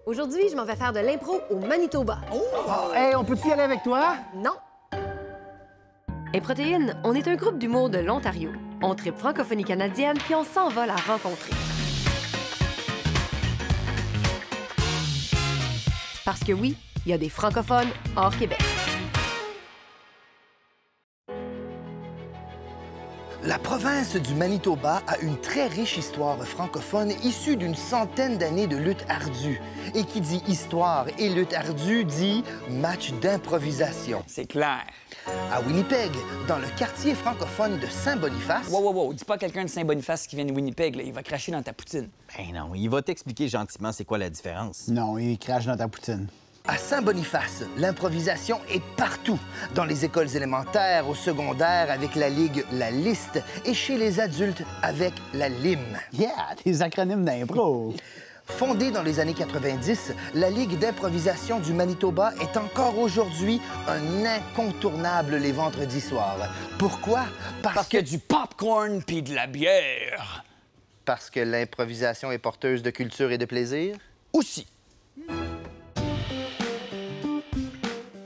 Aujourd'hui, je m'en vais faire de l'impro au Manitoba. Oh, hey, on peut-tu y aller avec toi? Non. Et Protéines, on est un groupe d'humour de l'Ontario. On tripe francophonie canadienne, puis on s'en va la rencontrer. Parce que oui, il y a des francophones hors Québec. La province du Manitoba a une très riche histoire francophone issue d'une centaine d'années de lutte ardue. Et qui dit histoire et lutte ardue dit match d'improvisation. C'est clair. À Winnipeg, dans le quartier francophone de Saint-Boniface... Wow. Dis pas à quelqu'un de Saint-Boniface qui vient de Winnipeg, là. Il va cracher dans ta poutine. Ben non, il va t'expliquer gentiment c'est quoi la différence. Non, il crache dans ta poutine. À Saint-Boniface, l'improvisation est partout. Dans les écoles élémentaires, au secondaire, avec la Ligue La Liste, et chez les adultes, avec la LIM. Yeah, des acronymes d'impro. Fondée dans les années 90, la Ligue d'improvisation du Manitoba est encore aujourd'hui un incontournable les vendredis soirs. Pourquoi? Parce qu'il y a du popcorn puis de la bière. Parce que l'improvisation est porteuse de culture et de plaisir? Aussi.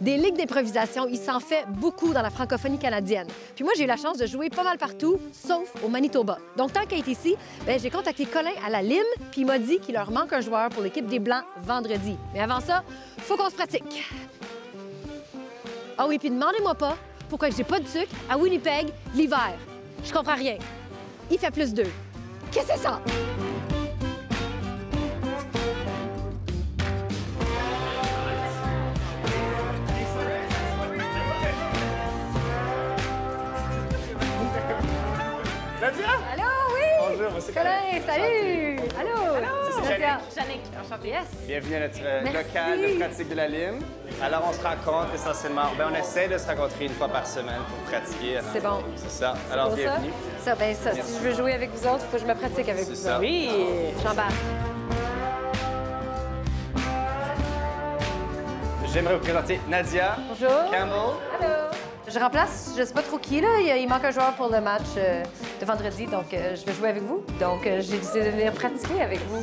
Des ligues d'improvisation, il s'en fait beaucoup dans la francophonie canadienne. Puis moi, j'ai eu la chance de jouer pas mal partout, sauf au Manitoba. Donc, tant qu'elle est ici, j'ai contacté Colin à la LIM, puis il m'a dit qu'il leur manque un joueur pour l'équipe des Blancs vendredi. Mais avant ça, faut qu'on se pratique. Ah oui, puis demandez-moi pas pourquoi j'ai pas de sucre à Winnipeg l'hiver. Je comprends rien. Il fait plus 2. Qu'est-ce que c'est ça? Nadia? Allô, oui! Bonjour, moi c'est Colin, salut! Allô! C'est Nadia. Jannick. Enchantée. Yes! Bienvenue à notre Merci. local de pratique de la LIM. Alors, on se rencontre essentiellement... on essaie de se rencontrer une fois par semaine pour pratiquer. Alors, C'est bon. C'est ça. Alors, Pour bienvenue. Ça, si je veux jouer avec vous autres, il faut que je me pratique avec vous ça. autres. Oui! J'embarque. J'aimerais vous présenter Nadia Bonjour. Campbell. Allô. Je remplace, je sais pas trop qui, là. Il manque un joueur pour le match de vendredi, donc je vais jouer avec vous. Donc, j'ai décidé de venir pratiquer avec vous.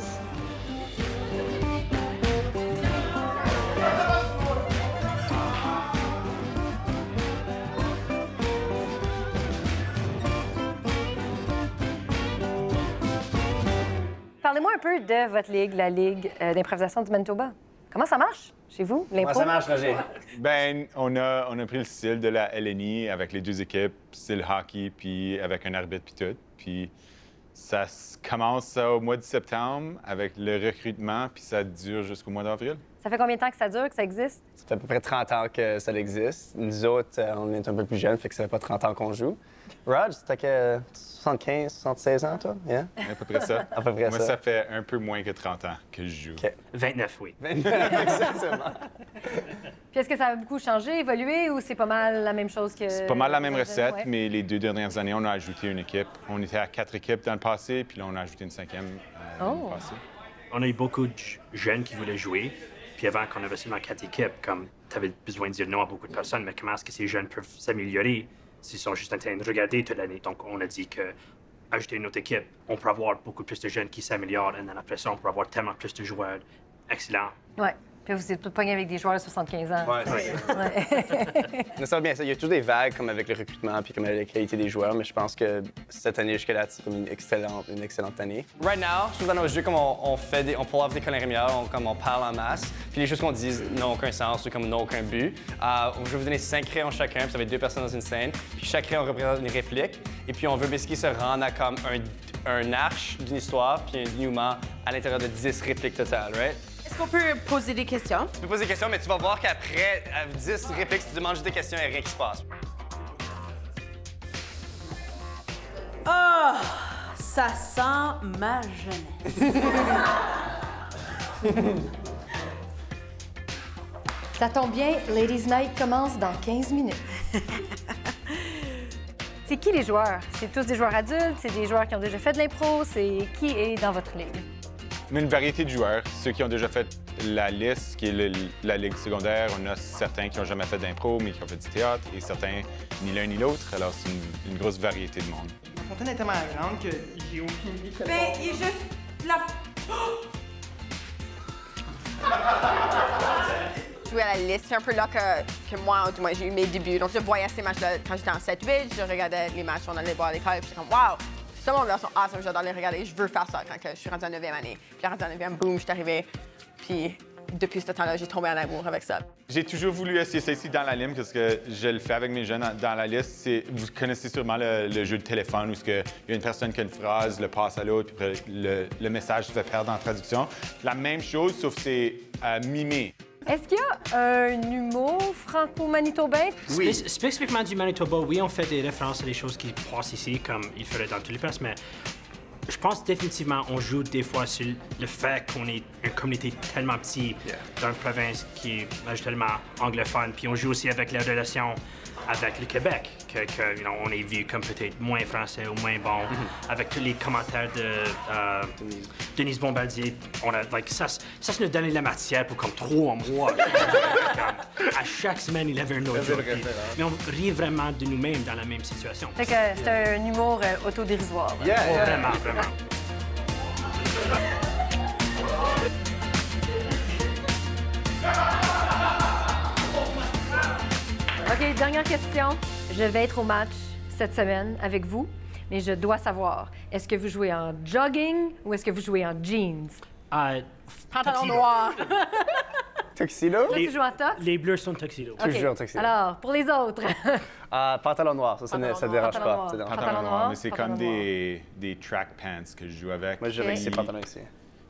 Parlez-moi un peu de votre ligue, la Ligue d'improvisation du Manitoba. Comment ça marche chez vous, l'impro? Comment ça marche, Roger? Ben, on a pris le style de la LNI avec les deux équipes, style hockey, puis avec un arbitre puis tout. Puis ça commence au mois de septembre avec le recrutement, puis ça dure jusqu'au mois d'avril. Ça fait combien de temps que ça dure, que ça existe? Ça fait à peu près 30 ans que ça existe. Nous autres, on est un peu plus jeunes, fait que ça fait pas 30 ans qu'on joue. Rog, t'as que 75, 76 ans, toi? Yeah? À peu près ça. À peu près Moi, ça fait un peu moins que 30 ans que je joue. OK. 29, oui. Exactement. Puis est-ce que ça a beaucoup changé, évolué, ou c'est pas mal la même chose que... C'est pas mal la même recette, Ouais. mais les 2 dernières années, on a ajouté une équipe. On était à 4 équipes dans le passé, puis là, on a ajouté une 5e dans le passé. On a eu beaucoup de jeunes qui voulaient jouer. Puis avant qu'on avait seulement 4 équipes, comme tu avais besoin de dire non à beaucoup de personnes, mais comment est-ce que ces jeunes peuvent s'améliorer s'ils sont juste en train de regarder toute l'année? Donc, on a dit que ajouter une autre équipe, on peut avoir beaucoup plus de jeunes qui s'améliorent, et après ça, on peut avoir tellement plus de joueurs excellents. Ouais. Puis vous êtes tout pogné avec des joueurs de 75 ans. Ouais, c'est ça. Mais ça va bien, ça. Il y a toujours des vagues comme avec le recrutement puis comme avec la qualité des joueurs, mais je pense que cette année jusqu'à là, c'est comme une excellente année. Right now, je trouve dans nos jeux, comme on peut avoir des Colin Rémillard, on parle en masse, puis les choses qu'on dit n'ont aucun sens ou comme n'ont aucun but. Je vais vous donner 5 crayons chacun, puis ça va être 2 personnes dans une scène, puis chaque crayon représente une réplique, et puis on veut basically se rendre à comme un arche d'une histoire, puis un dénouement à l'intérieur de 10 répliques totales, right? Est-ce qu'on peut poser des questions? Tu peux poser des questions, mais tu vas voir qu'après 10 répliques, si tu demandes juste des questions, il n'y a rien qui se passe. Oh, ça sent ma jeunesse. Ça tombe bien, Ladies Night commence dans 15 minutes. C'est qui les joueurs? C'est tous des joueurs adultes? C'est des joueurs qui ont déjà fait de l'impro? C'est qui est dans votre ligue? Mais une variété de joueurs. Ceux qui ont déjà fait la liste, qui est la ligue secondaire, on a certains qui n'ont jamais fait d'impro, mais qui ont fait du théâtre, et certains ni l'un ni l'autre. Alors, c'est une grosse variété de monde. La fontaine est tellement grande que j'ai aucune idée. Ben, il est juste là. joué à la liste. C'est un peu là que moi, du moins, j'ai eu mes débuts. Donc, je voyais ces matchs-là quand j'étais en 7-8. Je regardais les matchs, on allait voir à l'école. Puis j'étais comme, wow, ce monde-là sont awesome, j'adore les regarder. Je veux faire ça quand je suis rendue en 9e année. Puis rendu en 9e, boum, je suis arrivée. Puis depuis ce temps-là, j'ai tombé en amour avec ça. J'ai toujours voulu essayer ça ici dans la lime parce que je le fais avec mes jeunes dans la liste. Vous connaissez sûrement le jeu de téléphone où il y a une personne qui a une phrase, le passe à l'autre, puis le message se fait perdre en traduction. La même chose, sauf que c'est mimé. Est-ce qu'il y a un humour franco-manitobain? Oui. Spécifiquement du Manitoba, oui, on fait des références à des choses qui passent ici, comme il ferait dans tous les places, mais je pense définitivement on joue des fois sur le fait qu'on est une communauté tellement petite dans une province qui est majoritairement anglophone, puis on joue aussi avec les relations avec le Québec, on est vu comme peut-être moins français ou moins bon. Avec tous les commentaires de Denise Bombardier, ça nous donnait la matière pour comme 3 mois. À chaque semaine, il avait un autre joke. Mais on rit vraiment de nous-mêmes dans la même situation. Fait que c'est un humour autodérisoire. Vraiment, vraiment. OK, dernière question. Je vais être au match cette semaine avec vous, mais je dois savoir, est-ce que vous jouez en jogging ou est-ce que vous jouez en jeans? Pantalon noir. Tuxedo? Toi, tu joues en tox? Les bleus sont tuxedo. Okay. Toujours tuxedo. Alors, pour les autres? Pantalon noir, ça dérange pas. Pantalon noir, mais c'est comme des track pants que je joue avec. Moi, je joue avec ces pantalons ici.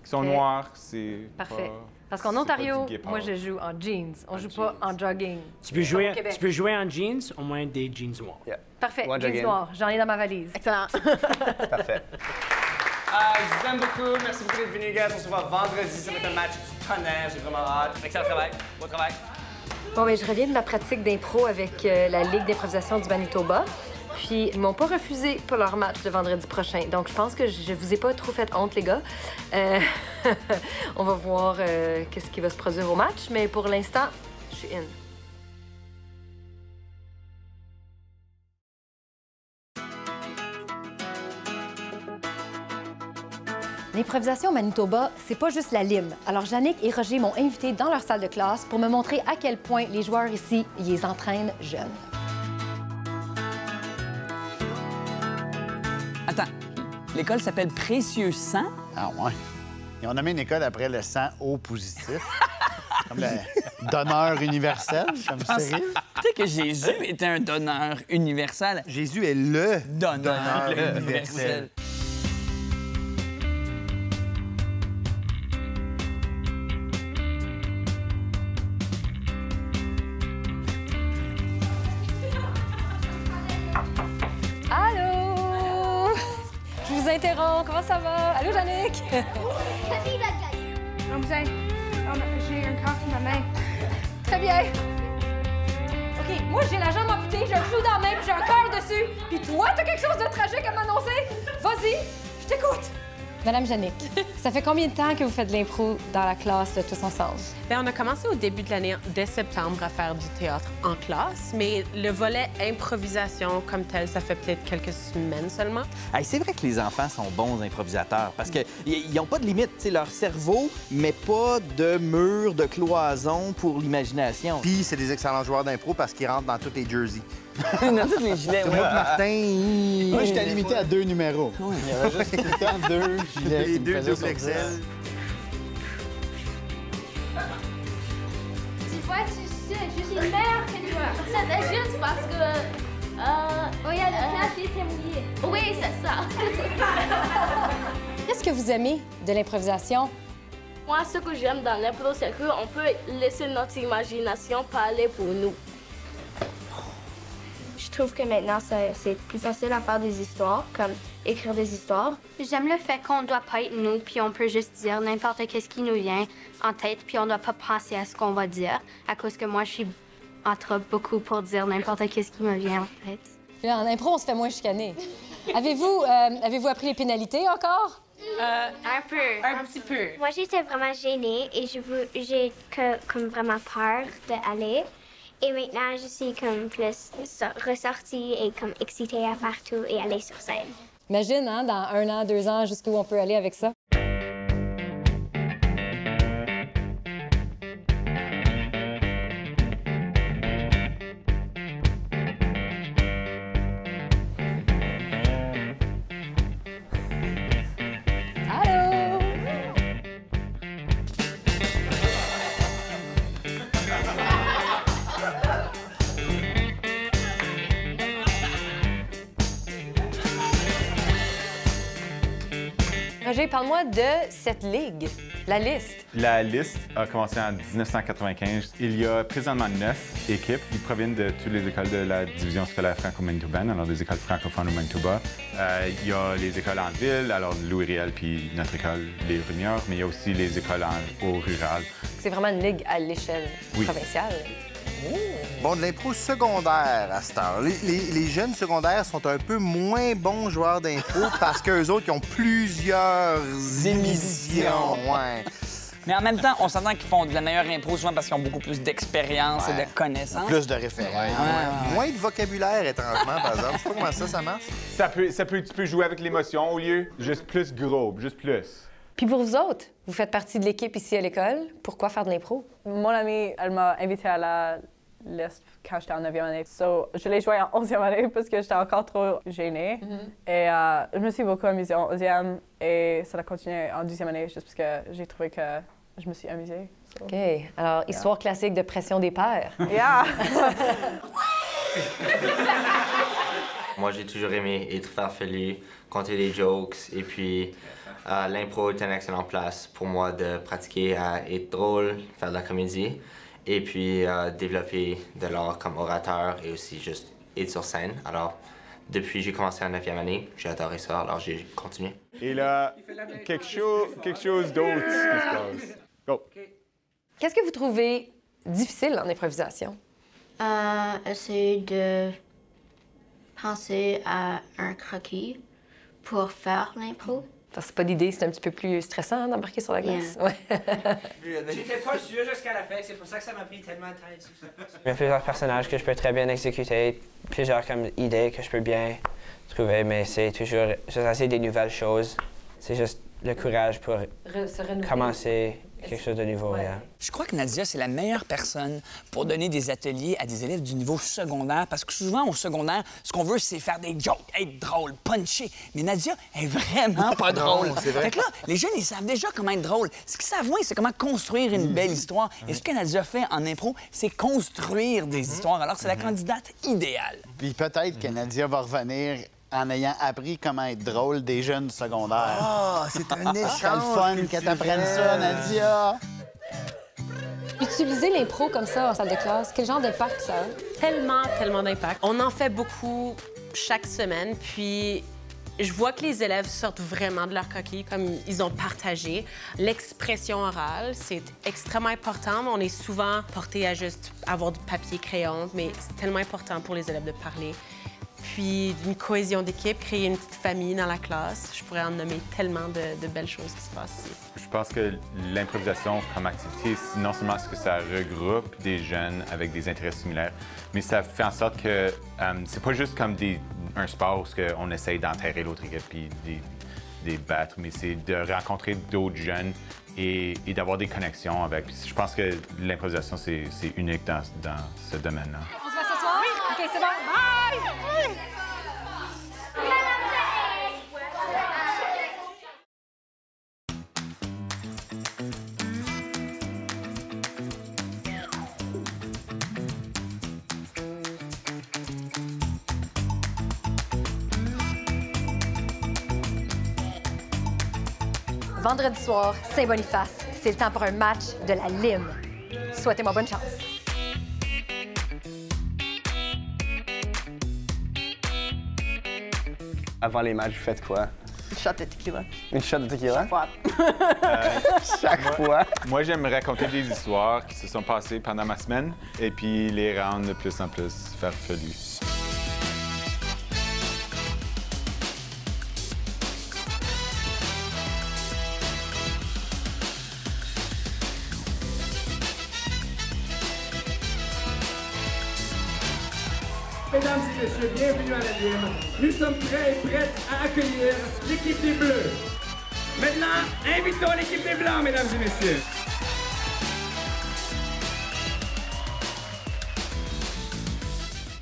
Qui sont noirs, c'est Parfait. Parce qu'en Ontario, moi, je joue en jeans. On joue pas en jogging. Tu peux jouer en jeans, au moins des jeans noirs. Parfait, jeans noirs. J'en ai dans ma valise. Excellent. Parfait. Je vous aime beaucoup. Merci beaucoup d'être venus, gars. On se voit vendredi. Ça va être un match du tonnerre. J'ai vraiment hâte. Excellent travail. Bon travail. Bon, bien, je reviens de ma pratique d'impro avec la Ligue d'improvisation du Manitoba. Puis, ils m'ont pas refusé pour leur match de vendredi prochain. Donc, je pense que je vous ai pas trop fait honte, les gars. On va voir qu'est-ce qui va se produire au match. Mais pour l'instant, je suis in. L'improvisation au Manitoba, c'est pas juste la lime. Alors, Jannick et Roger m'ont invité dans leur salle de classe pour me montrer à quel point les joueurs ici, ils les entraînent jeunes. Attends, l'école s'appelle Précieux Sang? Ah ouais. Ils ont nommé une école après le sang O positif. Comme le donneur universel, comme Cyril. Peut-être que Jésus était un donneur universel. Jésus est le donneur universel. Allô? Je vous interromps. Comment ça va? Allô, Jannick? J'ai un corps sur ma main. Très bien. OK, moi, j'ai la jambe amputée, j'ai un clou dans la main, puis j'ai un cœur dessus. Puis toi, t'as quelque chose de tragique à m'annoncer? Vas-y, je t'écoute. Madame Jannick, ça fait combien de temps que vous faites de l'impro dans la classe, là, tous ensemble? Bien, on a commencé au début de l'année, dès septembre, à faire du théâtre en classe, mais le volet improvisation comme tel, ça fait peut-être quelques semaines seulement. Hey, c'est vrai que les enfants sont bons improvisateurs parce qu'ils n'ont pas de limite. T'sais, leur cerveau met pas de mur, de cloison pour l'imagination. Puis, c'est des excellents joueurs d'impro parce qu'ils rentrent dans tous les jerseys. Dans tous les gilets, oui. Martin... Moi, j'étais limité à 2 numéros. Il y avait juste tout le temps 2 gilets. Les 2 double XL. Tu vois, je suis meilleure que toi. C'était juste parce que... il y a le clavier était mouillé. Oui, c'est ça. Qu'est-ce que vous aimez de l'improvisation? Moi, ce que j'aime dans l'impro, c'est qu'on peut laisser notre imagination parler pour nous. Je trouve que maintenant, c'est plus facile à faire des histoires, comme écrire des histoires. J'aime le fait qu'on ne doit pas être nous, puis on peut juste dire n'importe qu'est-ce qui nous vient en tête, puis on ne doit pas penser à ce qu'on va dire, à cause que moi, je suis entre beaucoup pour dire n'importe qu'est-ce qui me vient en tête. Là, en impro, on se fait moins chicaner. Avez-vous appris les pénalités encore? Un peu. Un petit peu. Moi, j'étais vraiment gênée et j'ai comme vraiment peur d'aller. Et maintenant, je suis comme plus ressortie et comme excitée à partout et aller sur scène. Imagine, hein, dans 1 an, 2 ans, jusqu'où on peut aller avec ça. Roger, parle-moi de cette ligue, la liste. La liste a commencé en 1995. Il y a présentement 9 équipes qui proviennent de toutes les écoles de la division scolaire franco-manitobaine, alors des écoles francophones au Manitoba. Il y a les écoles en ville, alors Louis Riel puis notre école, les Rumières, mais il y a aussi les écoles au rural. C'est vraiment une ligue à l'échelle provinciale. Bon, de l'impro secondaire à cette heure. Les jeunes secondaires sont un peu moins bons joueurs d'impro parce qu'eux autres, ils ont plusieurs émissions. Ouais. Mais en même temps, on s'entend qu'ils font de la meilleure impro souvent parce qu'ils ont beaucoup plus d'expérience et de connaissances. Plus de références. Moins de vocabulaire, étrangement, par exemple. Je sais pas comment ça marche. Tu peux jouer avec l'émotion au lieu juste plus gros, juste plus. Puis pour vous autres, vous faites partie de l'équipe ici à l'école. Pourquoi faire de l'impro? Mon amie, elle m'a invitée à la liste quand j'étais en 9e année. Je l'ai joué en 11e année parce que j'étais encore trop gênée. Et je me suis beaucoup amusée en 11e et ça a continué en 12e année juste parce que j'ai trouvé que je me suis amusée. OK. Alors, histoire classique de pression des pairs. Yeah! Moi, j'ai toujours aimé être farfelu, compter des jokes et puis l'impro est une excellente place pour moi de pratiquer à être drôle, faire de la comédie et puis développer de l'art comme orateur et aussi juste être sur scène. Alors, depuis que j'ai commencé en 9e année, j'ai adoré ça, alors j'ai continué. Et là, quelque chose d'autre qui se passe. Go! Qu'est-ce que vous trouvez difficile en improvisation? Essayer de penser à un croquis pour faire l'impro. Parce que c'est pas d'idée, c'est un petit peu plus stressant d'embarquer sur la glace. Yeah. Ouais. J'étais pas sûr jusqu'à la fin, c'est pour ça que ça m'a pris tellement de temps. Il y a plusieurs personnages que je peux très bien exécuter, plusieurs comme idées que je peux bien trouver, mais c'est toujours juste essayer des nouvelles choses. C'est juste le courage pour commencer quelque chose de nouveau. Ouais. Je crois que Nadia, c'est la meilleure personne pour donner des ateliers à des élèves du niveau secondaire, parce que souvent, au secondaire, ce qu'on veut, c'est faire des jokes, être drôle, puncher. Mais Nadia est vraiment pas drôle. Non, c'est vrai. Fait que là, les jeunes, ils savent déjà comment être drôle. Ce qu'ils savent moins, c'est comment construire une belle histoire. Et ce que Nadia fait en impro, c'est construire des histoires. Alors, c'est la candidate idéale. Puis peut-être que Nadia va revenir en ayant appris comment être drôle des jeunes secondaires. Ah, c'est un échange. C'est le fun que t'apprennes ça, Nadia. Utiliser l'impro comme ça en salle de classe, quel genre d'impact ça a? Tellement d'impact. On en fait beaucoup chaque semaine, puis je vois que les élèves sortent vraiment de leur coquille, comme ils ont partagé. L'expression orale, c'est extrêmement important. On est souvent porté à juste avoir du papier, crayon, mais c'est tellement important pour les élèves de parler. Puis d'une cohésion d'équipe, créer une petite famille dans la classe. Je pourrais en nommer tellement de belles choses qui se passent ici. Je pense que l'improvisation comme activité, non seulement ce que ça regroupe des jeunes avec des intérêts similaires, mais ça fait en sorte que c'est pas juste comme un sport où on essaye d'enterrer l'autre équipe puis des battre, mais c'est de rencontrer d'autres jeunes et d'avoir des connexions avec. Je pense que l'improvisation, c'est unique dans ce domaine-là. On se va s'asseoir? Oui. OK, c'est bon. Bye! Vendredi soir, Saint-Boniface, c'est le temps pour un match de la Lime. Souhaitez-moi bonne chance. Avant les matchs, vous faites quoi? Une shot de tequila. Une shot de tequila? Chaque fois. Moi, j'aime raconter des histoires qui se sont passées pendant ma semaine et puis les rendre de plus en plus farfelues. Mesdames et messieurs, bienvenue à la Lime. Nous sommes prêts et prêtes à accueillir l'équipe des Bleus. Maintenant, invitons l'équipe des Blancs, mesdames et messieurs.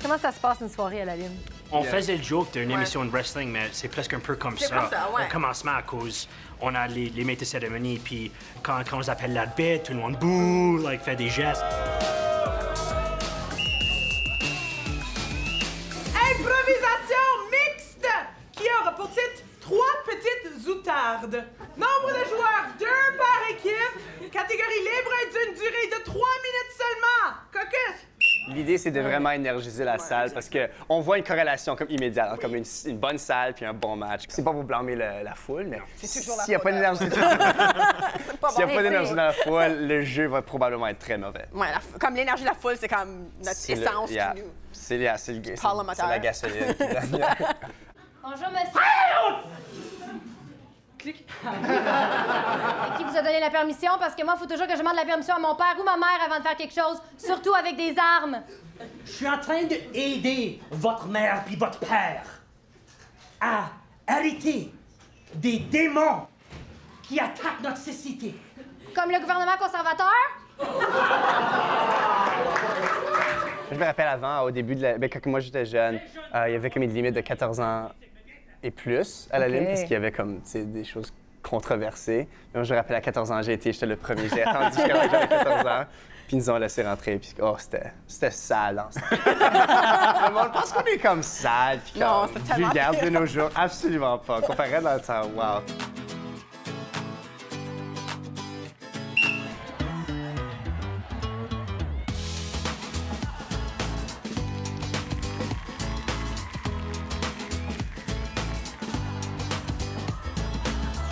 Comment ça se passe une soirée à la Lime? On faisait le joke d'une émission de wrestling, mais c'est presque un peu comme ça. Comme ça, ouais. Au commencement, à cause, on a les maîtres de cérémonie, puis quand on les appelle l'arbitre, tout le monde bouh, like, fait des gestes. Improvisation mixte qui aura pour titre 3 petites outardes. Nombre de joueurs, 2 par équipe. Catégorie libre d'une durée de 3 minutes seulement. Caucus! L'idée, c'est de vraiment énergiser la salle parce qu'on voit une corrélation comme immédiate, comme une bonne salle puis un bon match. C'est pas pour blâmer la foule, mais s'il n'y a pas d'énergie dans la foule, le jeu va probablement être très mauvais. Ouais, comme l'énergie de la foule, c'est comme notre essence qui nous... C'est la gasoline. Bonjour, monsieur. Clic. Et qui vous a donné la permission? Parce que moi, il faut toujours que je demande la permission à mon père ou ma mère avant de faire quelque chose, surtout avec des armes. Je suis en train d'aider votre mère puis votre père à arrêter des démons qui attaquent notre société. Comme le gouvernement conservateur? Je me rappelle avant, au début, quand moi j'étais jeune, il y avait comme une limite de 14 ans et plus à la ligne, parce qu'il y avait comme des choses controversées. Mais moi, je me rappelle, à 14 ans, j'étais le premier. J'ai attendu jusqu'à j'avais 14 ans, puis ils nous ont laissé rentrer, puis c'était sale. Le monde pense qu'on est comme sale, puis comme vulgaire de nos jours. Absolument pas. Comparé dans le temps, wow.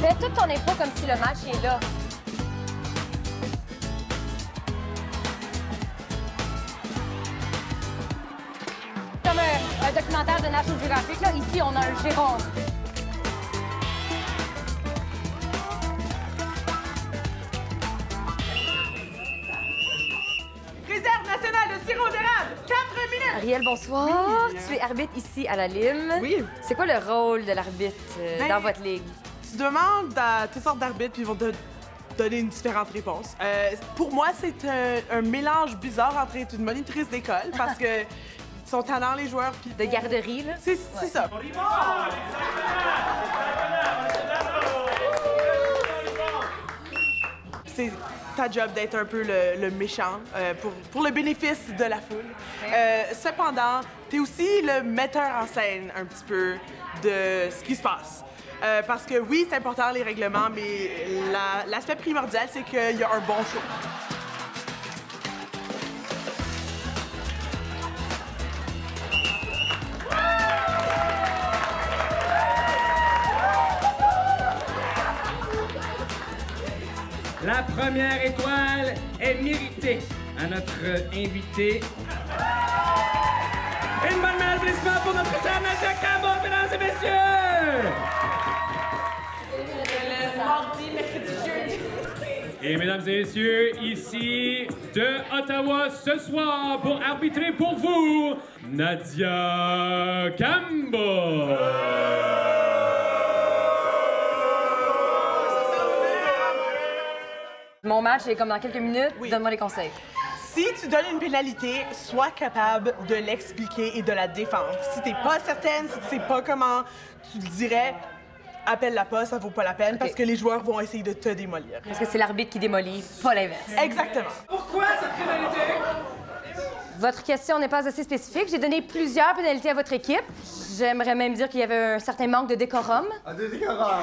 Fais toute ton info comme si le match est là. Comme un documentaire de National Geographic, là, ici, on a un Gérard. Réserve nationale de sirop d'érable, 4 minutes. Ariel, bonsoir. Tu es arbitre ici à la Lime. Oui. C'est quoi le rôle de l'arbitre dans votre ligue? Tu demandes à toutes sortes d'arbitres, puis ils vont te donner une différente réponse. Pour moi, c'est un mélange bizarre entre être une monitrice d'école, parce que ils sont tannants, les joueurs, puis... De garderie, là? C'est ça. C'est ta job d'être un peu le méchant pour le bénéfice de la foule. Cependant, t'es aussi le metteur en scène un petit peu de ce qui se passe. Parce que oui, c'est important les règlements, mais l'aspect primordial, c'est qu'il y a un bon show. La première étoile est méritée à notre invité. Une bonne main d'applaudissements pour notre chère Nadia Campbell, mesdames et messieurs! Le mardi, mercredi, jeudi. Et mesdames et messieurs, ici de Ottawa ce soir pour arbitrer pour vous, Nadia Campbell. Mon match est comme dans quelques minutes. Oui. Donne-moi les conseils. Si tu donnes une pénalité, sois capable de l'expliquer et de la défendre. Si t'es pas certaine, si tu sais pas comment tu le dirais, appelle-la pas, ça vaut pas la peine parce que les joueurs vont essayer de te démolir. Parce que c'est l'arbitre qui démolit, pas l'inverse. Exactement. Pourquoi cette pénalité? Votre question n'est pas assez spécifique. J'ai donné plusieurs pénalités à votre équipe. J'aimerais même dire qu'il y avait un certain manque de décorum. Ah, de décorum,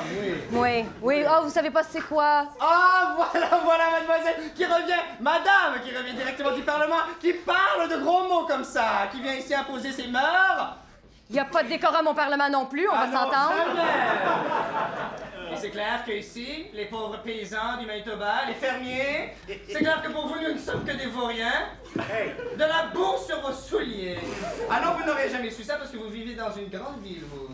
oui. Oui. Oh, vous savez pas c'est quoi? Ah, voilà, mademoiselle, qui revient, madame, qui revient directement du Parlement, qui parle de gros mots comme ça, qui vient ici imposer ses mœurs. Il n'y a pas de décorum au Parlement non plus, on va s'entendre. Et c'est clair qu'ici, les pauvres paysans du Manitoba, les fermiers, c'est clair que pour vous, nous ne sommes que des vauriens. De la boue sur vos souliers. Ah non, vous n'aurez jamais su ça parce que vous vivez dans une grande ville, vous.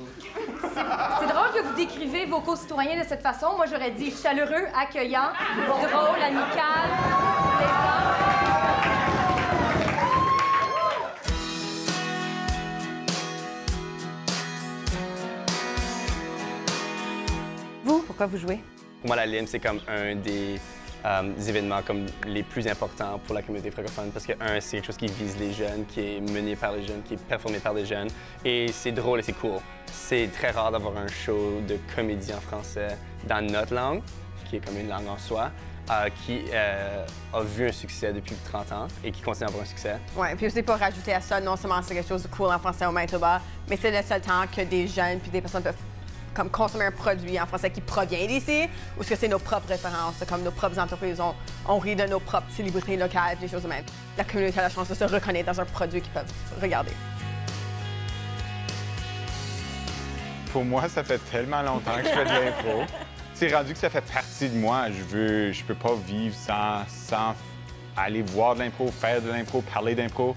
C'est drôle que vous décrivez vos co-citoyens de cette façon. Moi, j'aurais dit chaleureux, accueillant, drôle, amical, plaisant. Pourquoi vous jouez? Pour moi, la Lime, c'est comme un des événements comme les plus importants pour la communauté francophone parce que, c'est quelque chose qui vise les jeunes, qui est mené par les jeunes, qui est performé par des jeunes. Et c'est drôle et c'est cool. C'est très rare d'avoir un show de comédie en français dans notre langue, qui est comme une langue en soi, qui a vu un succès depuis 30 ans et qui continue à avoir un succès. Oui, puis aussi pour rajouter à ça, non seulement c'est quelque chose de cool en français au Manitoba, mais c'est le seul temps que des jeunes puis des personnes peuvent comme consommer un produit en français qui provient d'ici, ou est-ce que c'est nos propres références, comme nos propres entreprises, on rit de nos propres célébrités locales, des choses de même. La communauté a la chance de se reconnaître dans un produit qu'ils peuvent regarder. Pour moi, ça fait tellement longtemps que je fais de l'impro. C'est rendu que ça fait partie de moi. Je peux pas vivre sans aller voir de l'impro, faire de l'impro, parler d'impro,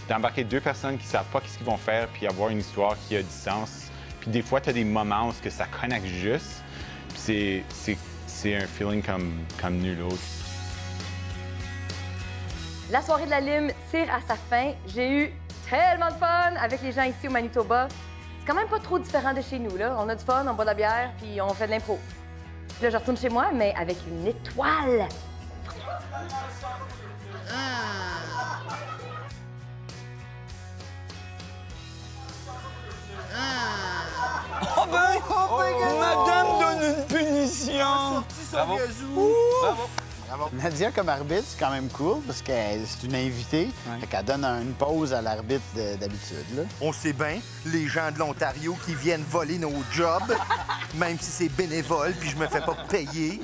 d'embarquer deux personnes qui savent pas qu'est-ce qu'ils vont faire, puis avoir une histoire qui a du sens. Puis des fois, tu as des moments où ça connecte juste. Puis c'est un feeling comme nul autre. La soirée de la Lime tire à sa fin. J'ai eu tellement de fun avec les gens ici au Manitoba. C'est quand même pas trop différent de chez nous, là. On a du fun, on boit de la bière, puis on fait de l'impro. Puis là, je retourne chez moi, mais avec une étoile. Oh ben, madame donne une punition! Bravo. Bravo. Nadia, comme arbitre, c'est quand même cool parce que c'est une invitée. Fait qu'elle donne une pause à l'arbitre d'habitude. Là. On sait bien, les gens de l'Ontario qui viennent voler nos jobs, même si c'est bénévole puis je me fais pas payer.